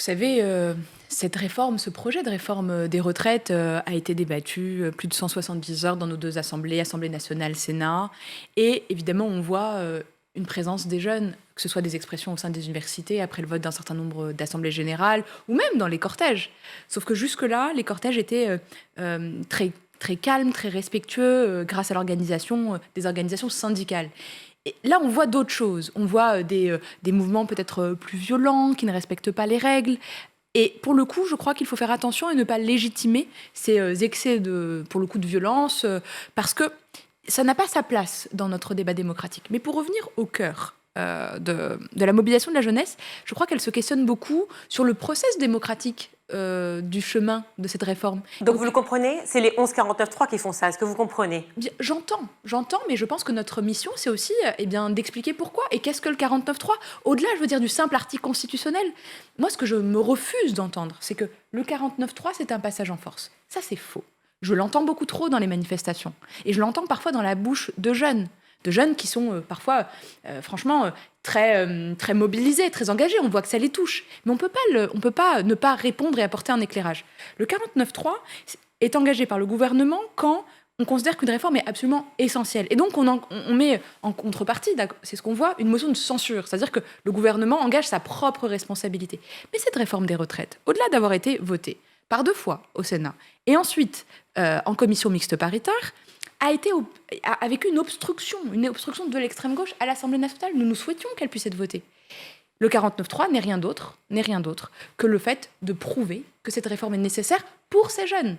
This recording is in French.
Vous savez, cette réforme, ce projet de réforme des retraites a été débattu plus de 170 heures dans nos deux assemblées, Assemblée nationale, Sénat. Et évidemment, on voit une présence des jeunes, que ce soit des expressions au sein des universités, après le vote d'un certain nombre d'assemblées générales, ou même dans les cortèges. Sauf que jusque-là, les cortèges étaient très, très calmes, très respectueux, grâce à l'organisation des organisations syndicales. Et là, on voit d'autres choses. On voit des mouvements peut-être plus violents, qui ne respectent pas les règles. Et pour le coup, je crois qu'il faut faire attention et ne pas légitimer ces excès pour le coup, de violence, parce que ça n'a pas sa place dans notre débat démocratique. Mais pour revenir au cœur de la mobilisation de la jeunesse, je crois qu'elle se questionne beaucoup sur le process démocratique du chemin de cette réforme. Donc vous le comprenez, c'est les 1149.3 qui font ça. Est-ce que vous comprenez? J'entends, mais je pense que notre mission, c'est aussi d'expliquer pourquoi et qu'est-ce que le 49.3. Au-delà, je veux dire, du simple article constitutionnel. Moi, ce que je me refuse d'entendre, c'est que le 49.3, c'est un passage en force. Ça, c'est faux. Je l'entends beaucoup trop dans les manifestations. Et je l'entends parfois dans la bouche de jeunes qui sont parfois, franchement, très mobilisés, très engagés. On voit que ça les touche. Mais on peut pas ne pas répondre et apporter un éclairage. Le 49.3 est engagé par le gouvernement quand on considère qu'une réforme est absolument essentielle. Et donc, on met en contrepartie, c'est ce qu'on voit, une motion de censure. C'est-à-dire que le gouvernement engage sa propre responsabilité. Mais cette réforme des retraites, au-delà d'avoir été votée par 2 fois au Sénat, et ensuite en commission mixte paritaire, a vécu une obstruction de l'extrême gauche à l'Assemblée nationale. Nous souhaitions qu'elle puisse être votée. Le 49.3 n'est rien d'autre que le fait de prouver que cette réforme est nécessaire pour ces jeunes.